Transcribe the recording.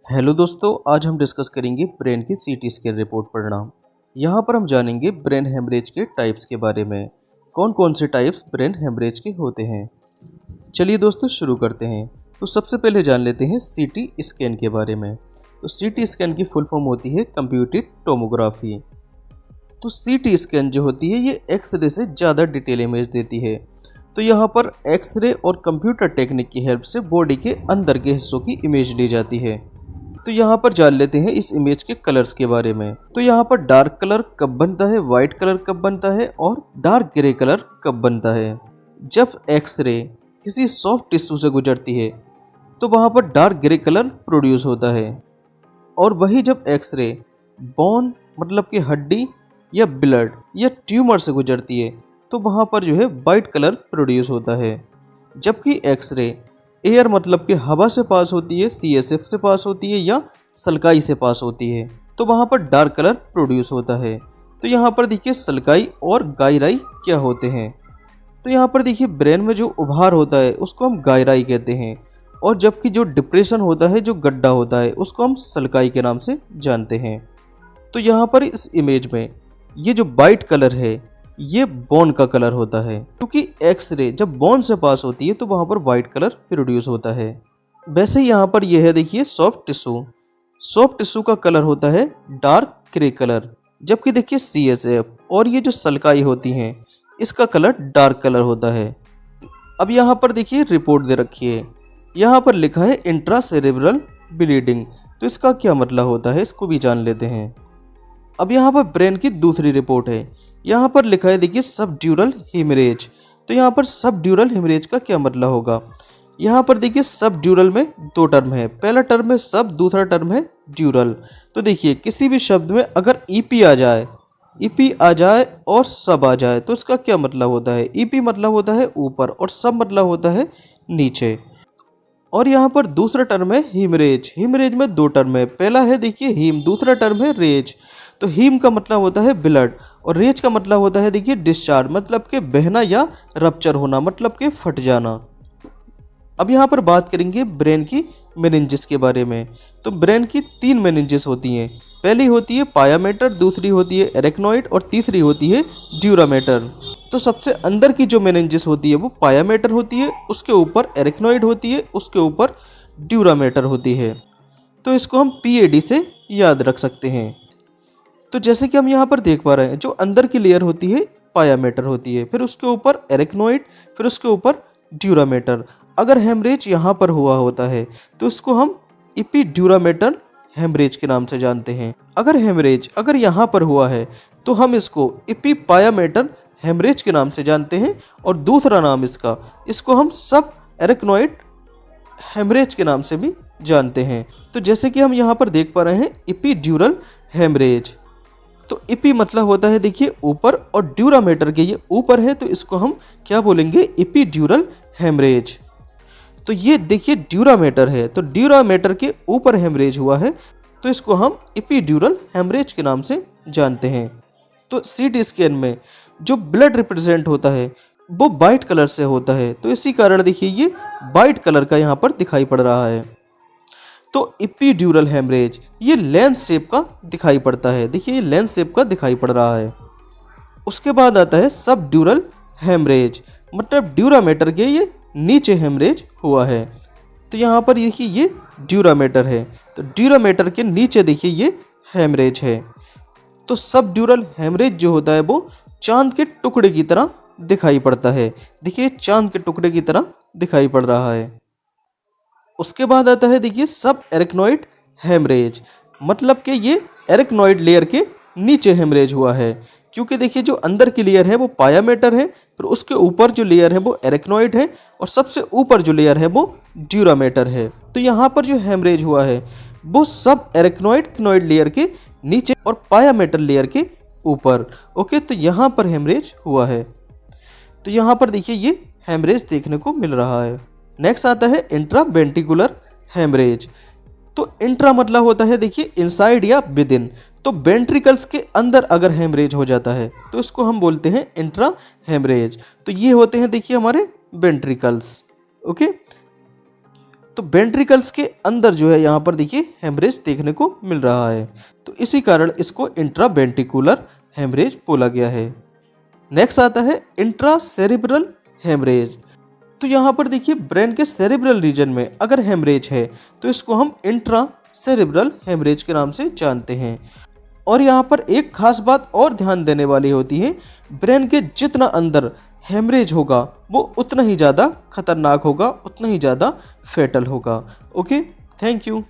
Hello दोस्तों, आज हम डिस्कस करेंगे ब्रेन की सीटी स्कैन रिपोर्ट पढ़ना। यहाँ पर हम जानेंगे ब्रेन हेमरेज के टाइप्स के बारे में। कौन कौन से टाइप्स ब्रेन हेमरेज के होते हैं। चलिए दोस्तों शुरू करते हैं। तो सबसे पहले जान लेते हैं सीटी स्कैन के बारे में। तो सीटी स्कैन की फुल फॉर्म होती है कंप्यूटेड टोमोग्राफी। तो सीटी स्कैन जो होती है ये एक्सरे से ज़्यादा डिटेल इमेज देती है। तो यहाँ पर एक्सरे और कंप्यूटर टेक्निक की हेल्प से बॉडी के अंदर के हिस्सों की इमेज ली जाती है। तो यहाँ पर जान लेते हैं इस इमेज के कलर्स के बारे में। तो यहाँ पर डार्क कलर कब बनता है, व्हाइट कलर कब बनता है और डार्क ग्रे कलर कब बनता है। जब एक्सरे किसी सॉफ्ट टिश्यू से गुजरती है तो वहाँ पर डार्क ग्रे कलर प्रोड्यूस होता है, और वही जब एक्सरे बोन मतलब कि हड्डी या ब्लड या ट्यूमर से गुजरती है तो वहाँ पर जो है वाइट कलर प्रोड्यूस होता है। जबकि एक्सरे एयर मतलब कि हवा से पास होती है, सीएसएफ से पास होती है या सल्काई से पास होती है तो वहाँ पर डार्क कलर प्रोड्यूस होता है। तो यहाँ पर देखिए सल्काई और गायराई क्या होते हैं। तो यहाँ पर देखिए ब्रेन में जो उभार होता है उसको हम गायराई कहते हैं, और जबकि जो डिप्रेशन होता है, जो गड्ढा होता है, उसको हम सल्काई के नाम से जानते हैं। तो यहाँ पर इस इमेज में ये जो वाइट कलर है ये बोन का कलर होता है, क्योंकि एक्सरे जब बोन से पास होती है तो वहाँ पर वाइट कलर प्रोड्यूस होता है। वैसे यहाँ पर यह है देखिए सॉफ्ट टिश्यू का कलर होता है डार्क ग्रे कलर, जबकि देखिए सीएसएफ और ये जो सल्काई होती हैं इसका कलर डार्क कलर होता है। अब यहाँ पर देखिए रिपोर्ट दे रखी है, यहाँ पर लिखा है इंट्रासेरेब्रल ब्लीडिंग। तो इसका क्या मतलब होता है इसको भी जान लेते हैं। अब यहाँ पर ब्रेन की दूसरी रिपोर्ट है, यहाँ पर लिखा है देखिए सबड्यूरल हेमरेज। तो यहाँ पर सबड्यूरल हेमरेज का क्या मतलब होगा। यहाँ पर देखिए सबड्यूरल में दो टर्म है, पहला टर्म है सब, दूसरा टर्म है ड्यूरल। तो देखिए किसी भी शब्द में अगर ईपी आ जाए और सब आ जाए तो इसका क्या मतलब होता है। ईपी मतलब होता है ऊपर और सब मतलब होता है नीचे। और यहाँ पर दूसरा टर्म है हीमरेज। हीमरेज में दो टर्म है, पहला है देखिए हीम, दूसरा टर्म है रेज। तो हीम का मतलब होता है ब्लड और रेज का मतलब होता है देखिए डिस्चार्ज, मतलब के बहना या रप्चर होना, मतलब के फट जाना। अब यहाँ पर बात करेंगे ब्रेन की मेनिंजेस के बारे में। तो ब्रेन की तीन मेनिंजेस होती हैं, पहली होती है पायामेटर, दूसरी होती है एरेक्नॉइड और तीसरी होती है ड्यूरामेटर। तो सबसे अंदर की जो मेनिंजेस होती है वो पायामेटर होती है, उसके ऊपर एरेक्नॉइड होती है, उसके ऊपर ड्यूरामेटर होती है। तो इसको हम पीएडी से याद रख सकते हैं। तो जैसे कि हम यहाँ पर देख पा रहे हैं जो अंदर की लेयर होती है पायामेटर होती है, फिर उसके ऊपर एरेक्नॉइड, फिर उसके ऊपर ड्यूरामेटर। अगर हेमरेज यहाँ पर हुआ होता है तो इसको हम इपीड्यूरामेटर हेमरेज के नाम से जानते हैं। अगर यहाँ पर हुआ है तो हम इसको इपीपायामेटर हेमरेज के नाम से जानते हैं, और दूसरा नाम इसको हम सब एरेक्नॉइड हेमरेज के नाम से भी जानते हैं। तो जैसे कि हम यहाँ पर देख पा रहे हैं इपीड्यूरल हेमरेज। तो इपी मतलब होता है देखिए ऊपर, और ड्यूरामेटर के ये ऊपर है तो इसको हम क्या बोलेंगे, इपीड्यूरल हेमरेज। तो ये देखिए ड्यूरामेटर है, तो ड्यूरामेटर के ऊपर हेमरेज हुआ है तो इसको हम इपीड्यूरल हेमरेज के नाम से जानते हैं। तो सीटी स्कैन में जो ब्लड रिप्रेजेंट होता है वो वाइट कलर से होता है, तो इसी कारण देखिए ये वाइट कलर का यहाँ पर दिखाई पड़ रहा है। तो इपीड्यूरल हेमरेज ये लेंस शेप का दिखाई पड़ता है, देखिए ये लेंस शेप का दिखाई पड़ रहा है। उसके बाद आता है सबड्यूरल हेमरेज, मतलब ड्यूरामेटर के ये नीचे हेमरेज हुआ है। तो यहाँ पर देखिए ये ड्यूरामेटर है, तो ड्यूरामेटर के नीचे देखिए ये हेमरेज है। तो सबड्यूरल हेमरेज जो होता है वो चांद के टुकड़े की तरह दिखाई पड़ता है, देखिए चांद के टुकड़े की तरह दिखाई पड़ रहा है। उसके बाद आता है देखिए सब एरेक्नॉइड हेमरेज, मतलब कि ये एरेक्नॉइड लेयर के नीचे हेमरेज हुआ है, क्योंकि देखिए जो अंदर की लेयर है वो पायामेटर है, फिर उसके ऊपर जो लेयर है वो एरेक्नॉइड है, और सबसे ऊपर जो लेयर है वो ड्यूरामेटर है। तो यहाँ पर जो हेमरेज हुआ है वो सब एरेक्नॉइड लेयर के नीचे और पायामेटर लेयर के ऊपर। ओके, तो यहाँ पर हेमरेज हुआ है। तो यहाँ पर देखिए ये हेमरेज देखने को मिल रहा है। नेक्स्ट आता है इंट्रावेंट्रिकुलर हेमरेज। तो इंट्रा मतलब होता है देखिए इनसाइड या विद इन, तो वेंट्रिकल्स के अंदर अगर हेमरेज हो जाता है तो इसको हम बोलते हैं इंट्रा हेमरेज। तो ये होते हैं देखिए हमारे वेंट्रिकल्स। ओके, तो वेंट्रिकल्स के अंदर जो है यहाँ पर देखिए हेमरेज देखने को मिल रहा है, तो इसी कारण इसको इंट्रावेंट्रिकुलर हेमरेज बोला गया है। नेक्स्ट आता है इंट्रा सेरिब्रल हेमरेज। तो यहाँ पर देखिए ब्रेन के सेरिब्रल रीजन में अगर हेमरेज है तो इसको हम इंट्रा सेरिब्रल हेमरेज के नाम से जानते हैं। और यहाँ पर एक खास बात और ध्यान देने वाली होती है, ब्रेन के जितना अंदर हेमरेज होगा वो उतना ही ज़्यादा खतरनाक होगा, उतना ही ज़्यादा फेटल होगा। Okay, thank you.